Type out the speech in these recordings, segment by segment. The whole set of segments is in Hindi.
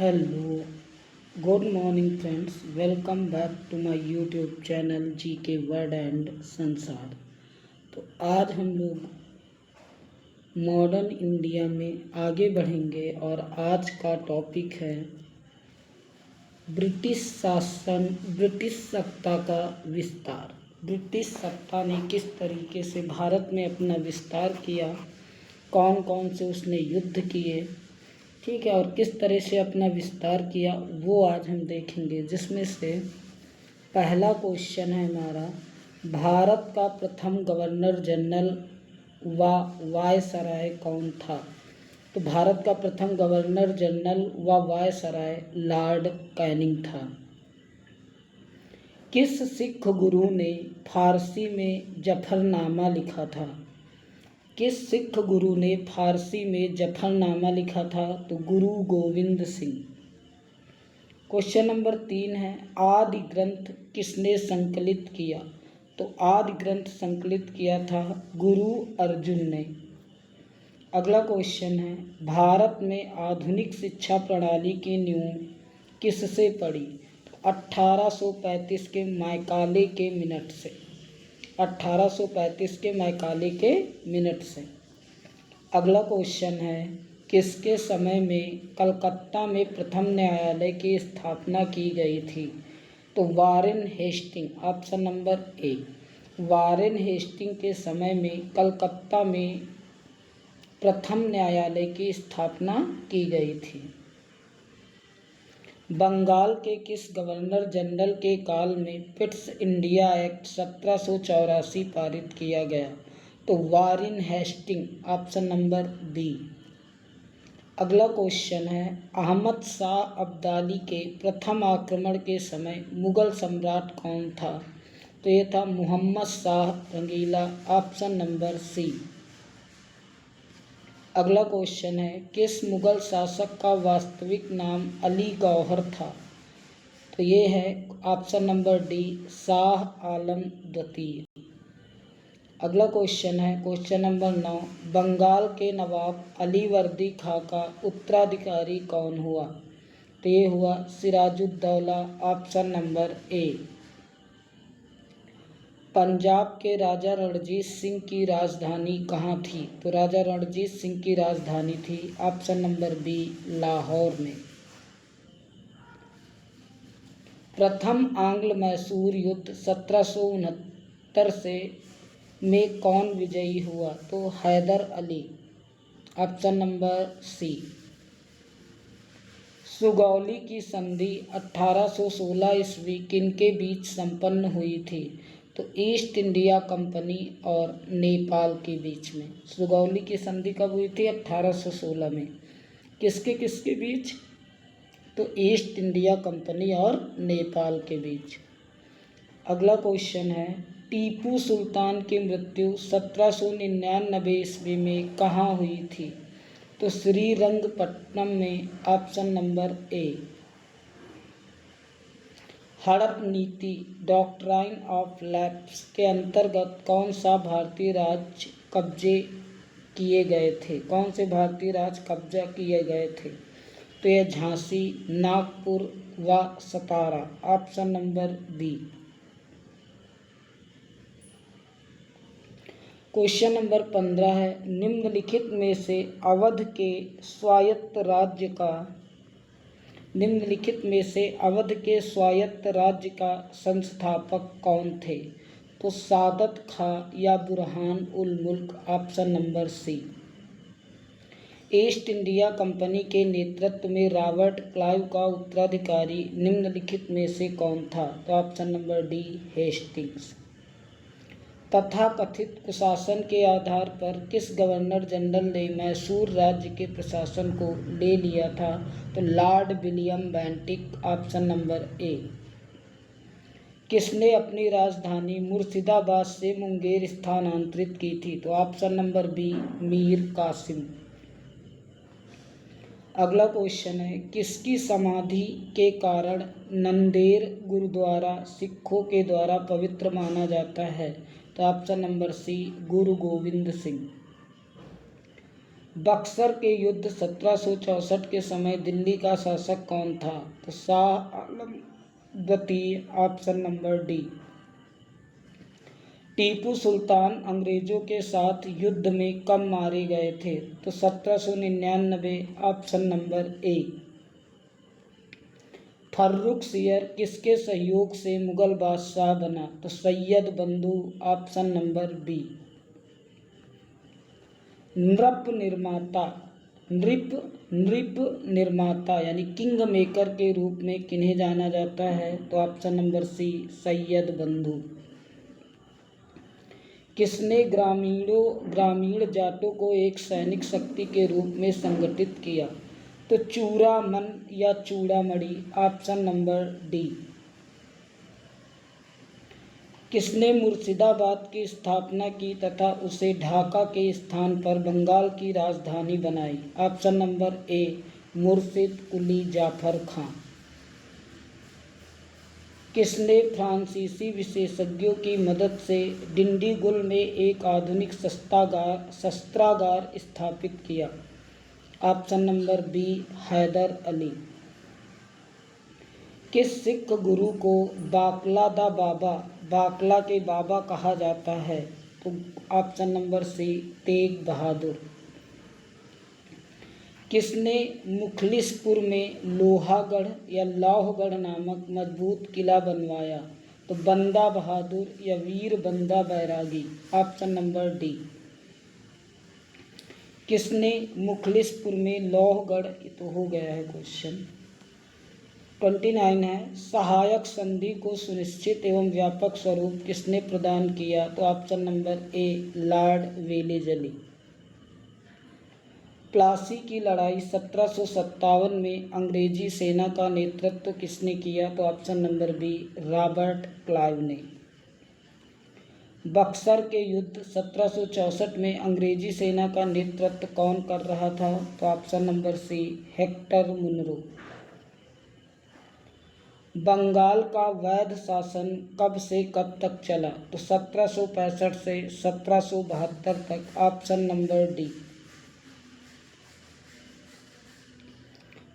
Hello, good morning friends. Welcome back to my YouTube channel GK word and संसार। तो आज हम लोग मॉडर्न इंडिया में आगे बढ़ेंगे और आज का टॉपिक है ब्रिटिश शासन, ब्रिटिश सत्ता का विस्तार। ब्रिटिश सत्ता ने किस तरीके से भारत में अपना विस्तार किया, कौन कौन से उसने युद्ध किए, ठीक है, और किस तरह से अपना विस्तार किया वो आज हम देखेंगे। जिसमें से पहला क्वेश्चन है हमारा, भारत का प्रथम गवर्नर जनरल व वायसराय कौन था? तो भारत का प्रथम गवर्नर जनरल व वायसराय लॉर्ड कैनिंग था। किस सिख गुरु ने फारसी में जफरनामा लिखा था? किस सिख गुरु ने फारसी में जफरनामा लिखा था? तो गुरु गोविंद सिंह। क्वेश्चन नंबर 3 है, आदि ग्रंथ किसने संकलित किया? तो आदि ग्रंथ संकलित किया था गुरु अर्जुन ने। अगला क्वेश्चन है, भारत में आधुनिक शिक्षा प्रणाली की नींव किससे पड़ी? तो 1835 के मैकाले के मिनट से। 1835 के मैकाले के मिनट से। अगला क्वेश्चन है, किसके समय में कलकत्ता में प्रथम न्यायालय की स्थापना की गई थी? तो Warren Hastings, option number A. Warren Hastings के समय में कलकत्ता में प्रथम न्यायालय की स्थापना की गई थी। बंगाल के किस गवर्नर जनरल के काल में पिट्स इंडिया एक्ट 1784 पारित किया गया? तो Warren Hastings, option number B. अगला क्वेश्चन है, अहमद शाह अब्दाली के प्रथम आक्रमण के समय मुगल सम्राट कौन था? तो ये था मोहम्मद शाह रंगीला, ऑप्शन नंबर सी। अगला क्वेश्चन है, किस मुगल शासक का वास्तविक नाम अली गौहर था? तो ये है option number D, Shah Alam द्वितीय। अगला क्वेश्चन है, क्वेश्चन नंबर 9, बंगाल के नवाब अली वर्दी खां का उत्तराधिकारी कौन हुआ? तो ये हुआ Sirajuddaula, option number A. Punjab के राजा रणजीत सिंह की राजधानी कहाँ थी? तो राजा रणजीत सिंह की राजधानी थी, ऑप्शन नंबर बी, लाहौर में। प्रथम आंग्ल मैसूर युद्ध 1769 से में कौन विजयी हुआ? तो Haidar Ali, option number C. Sugauli की संधि 1816 ईस्वी किनके बीच संपन्न हुई थी? तो ईस्ट इंडिया कंपनी और नेपाल के बीच में। सुगौली की संधि कब हुई थी? 1816 में। किसके किसके बीच? तो ईस्ट इंडिया कंपनी और नेपाल के बीच। अगला क्वेश्चन है, टीपू सुल्तान की मृत्यु 1799 ईस्वी में कहाँ हुई थी? तो श्रीरंगपट्टनम में, ऑप्शन नंबर ए। हड़प नीति, डॉक्ट्राइन ऑफ लैप्स के अंतर्गत कौन सा भारतीय राज्य कब्जे किए गए थे? कौन से भारतीय राज्य कब्जा किए गए थे? तो यह झांसी, नागपुर व Satara, option number B. Question number 15 है, निम्नलिखित में से अवध के स्वायत्त राज्य का संस्थापक कौन थे? तो सादत खां या Burhan ul Mulk, option number C. East India Company के नेतृत्व में रॉबर्ट क्लाइव का उत्तराधिकारी निम्नलिखित में से कौन था? तो ऑप्शन नंबर डी, हेस्टिंग्स। तथाकथित कुशासन के आधार पर किस गवर्नर जनरल ने मैसूर राज्य के प्रशासन को ले लिया था? तो Lord William Bentinck, option number ए। किसने अपनी राजधानी मुर्शिदाबाद से मुंगेर स्थानांतरित की थी? तो option number B, Mir Qasim. अगला क्वेश्चन है, किसकी समाधि के कारण नंदेड़ गुरुद्वारा सिखों के द्वारा पवित्र माना जाता है? तो ऑप्शन नंबर सी, गुरु गोविंद सिंह। बक्सर के युद्ध 1764 के समय दिल्ली का शासक कौन था? तो शाह आलम द्वितीय, option number D. Tipu Sultan अंग्रेजों के साथ युद्ध में कब मारे गए थे? तो 1799, ऑप्शन नंबर ए। फर्रुखसियर किसके सहयोग से मुगल बादशाह बना? तो सैयद बंधु, ऑप्शन नंबर बी। नृप निर्माता यानी किंग मेकर के रूप में किन्हें जाना जाता है? तो ऑप्शन नंबर सी, सैयद बंधु। किसने ग्रामीण जाटों को एक सैनिक शक्ति के रूप में संगठित किया? तो चूड़ामन या चूड़ामणि, ऑप्शन नंबर डी। किसने मुर्शिदाबाद की स्थापना की तथा उसे ढाका के स्थान पर बंगाल की राजधानी बनाई? ऑप्शन नंबर ए, मुर्शिद कुली जाफर खां। किसने फ्रांसीसी विशेषज्ञों की मदद से डिंडीगुल में एक आधुनिक शस्त्रागार स्थापित किया? Option number B, Haider Ali. किस सिख गुरु को बाकला के बाबा कहा जाता है? तो ऑप्शन नंबर सी, तेग बहादुर। किसने मुखलिसपुर में लोहागढ़ या लौहगढ़ नामक मजबूत किला बनवाया? तो बंदा बहादुर या वीर बंदा बैरागी, ऑप्शन नंबर डी। किसने मुखलिसपुर में लोहगढ़, तो हो गया है क्वेश्चन 29 है। सहायक संधि को सुनिश्चित एवं व्यापक स्वरूप किसने प्रदान किया? तो option number A, Lord Wellesley. Plassey की लड़ाई 1757 में अंग्रेजी सेना का नेतृत्व किसने किया? तो option number B, Robert Clive ने। बक्सर के युद्ध 1764 में अंग्रेजी सेना का नेतृत्व कौन कर रहा था? तो option number C, Hector Munro. Bengal का वैध शासन कब से कब तक चला? तो 1765 से 1772 तक, ऑप्शन नंबर डी।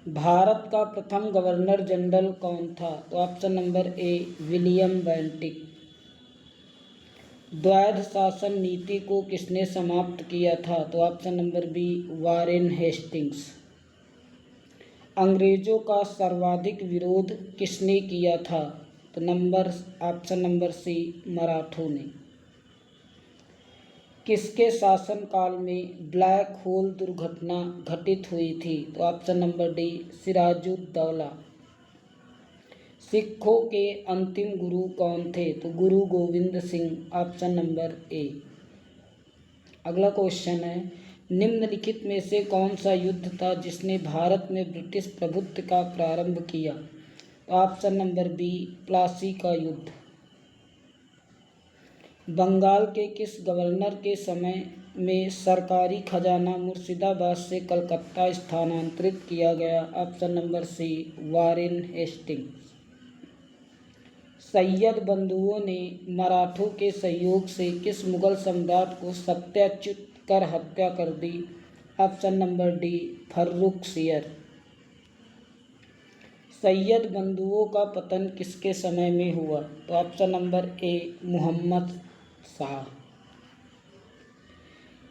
भारत का प्रथम गवर्नर जनरल कौन था? तो option number A, William Bentinck. द्वैध शासन नीति को किसने समाप्त किया था? तो option number B, Warren Hastings. अंग्रेजों का सर्वाधिक विरोध किसने किया था? तो ऑप्शन नंबर सी, मराठों ने। किसके शासनकाल में ब्लैक होल दुर्घटना घटित हुई थी? तो ऑप्शन नंबर डी, सिराजुद्दौला। सिखों के अंतिम गुरु कौन थे? तो गुरु गोविंद सिंह, ऑप्शन नंबर ए। अगला क्वेश्चन है, निम्नलिखित में से कौन सा युद्ध था जिसने भारत में ब्रिटिश प्रभुत्व का प्रारंभ किया? तो ऑप्शन नंबर बी, प्लासी का युद्ध। बंगाल के किस गवर्नर के समय में सरकारी खजाना मुर्शिदाबाद से कलकत्ता स्थानांतरित किया गया? Option number C, Warren Hastings. Syed बंधुओं ने मराठों के सहयोग से किस मुगल सम्राट को सत्याच्युत कर हत्या कर दी? Option number D, Farrukhsiyar. सैयद बंधुओं का पतन किसके समय में हुआ? तो option number A, Muhammad Shah.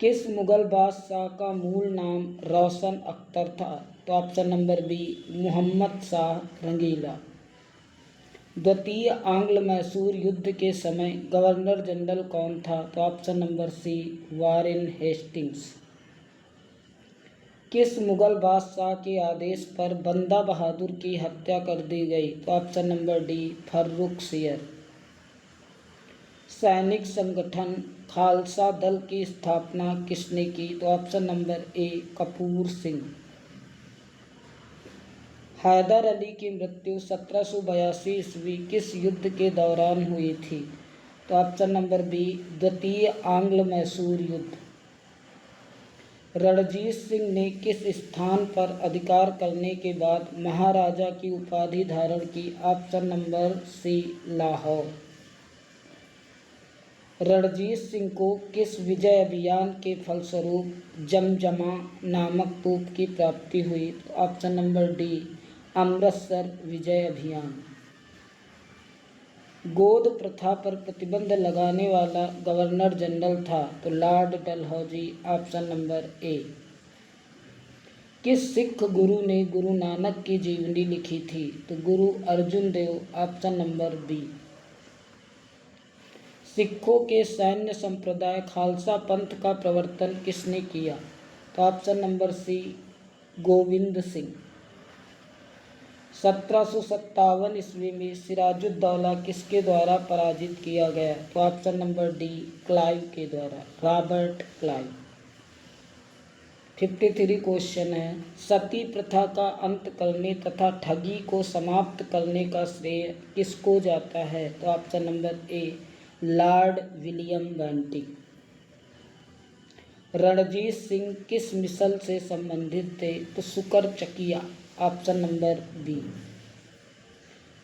किस मुगल बादशाह का मूल नाम रोशन अख्तर था? तो option number B, Muhammad Shah Rangila. द्वितीय आंग्ल मैसूर युद्ध के समय गवर्नर जनरल कौन था? तो option number C, Warren Hastings. किस मुगल बादशाह के आदेश पर बंदा बहादुर की हत्या कर दी गई? तो ऑप्शन नंबर डी, फर्रुखसियर। सैनिक संगठन खालसा दल की स्थापना किसने की? तो option number A, Kapur Singh. Haider Ali की मृत्यु 1782 ईस्वी किस युद्ध के दौरान हुई थी? तो ऑप्शन नंबर बी, द्वितीय आंग्ल मैसूर युद्ध। रणजीत सिंह ने किस स्थान पर अधिकार करने के बाद महाराजा की उपाधि धारण की? Option number C, Lahore. Ranjit Singh को किस विजय अभियान के फलस्वरूप जमजमा नामक तोप की प्राप्ति हुई? तो ऑप्शन नंबर डी, अमृतसर विजय अभियान। गोद प्रथा पर प्रतिबंध लगाने वाला गवर्नर जनरल था? तो लॉर्ड डलहौजी, ऑप्शन नंबर ए। किस सिख गुरु ने गुरु नानक की जीवनी लिखी थी? तो गुरु अर्जुन देव, ऑप्शन नंबर बी। सिखों के सैन्य संप्रदाय खालसा पंथ का प्रवर्तन किसने किया? तो option number C, Govind Singh. 1757 ईस्वी में सिराजुद्दौला किसके द्वारा पराजित किया गया? तो ऑप्शन नंबर डी, क्लाइव के द्वारा, रॉबर्ट क्लाइव। 53 क्वेश्चन है, सती प्रथा का अंत करने तथा ठगी को समाप्त करने का श्रेय किसको जाता है? तो option number A, Lord William Bentinck. Ranjit Singh किस मिसल से संबंधित थे? तो सुकर चकिया, ऑप्शन नंबर बी।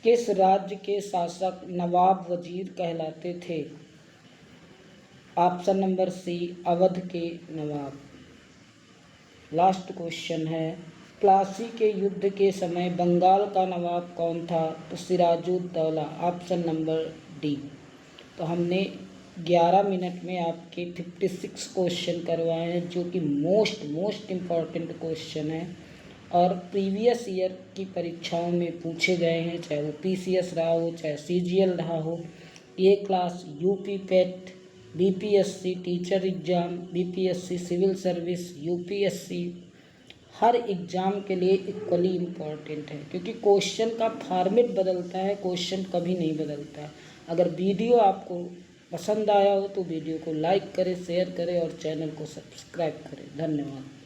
किस राज्य के शासक नवाब वजीर कहलाते थे? ऑप्शन नंबर सी, अवध के नवाब। लास्ट क्वेश्चन है, प्लासी के युद्ध के समय बंगाल का नवाब कौन था? तो सिराजुद्दौला, ऑप्शन नंबर डी। तो हमने 11 मिनट में आपके 56 क्वेश्चन करवाए हैं, जो कि मोस्ट इम्पॉर्टेंट क्वेश्चन है और प्रीवियस ईयर की परीक्षाओं में पूछे गए हैं, चाहे वो पीसीएस रहा हो, चाहे सीजीएल रहा हो, A class, UP PET, BPSC teacher exam, BPSC civil service, UPSC, हर एग्ज़ाम के लिए इक्वली इम्पॉर्टेंट है, क्योंकि क्वेश्चन का फॉर्मेट बदलता है, क्वेश्चन कभी नहीं बदलता है। अगर वीडियो आपको पसंद आया हो तो वीडियो को लाइक करें, शेयर करें और चैनल को सब्सक्राइब करें। धन्यवाद।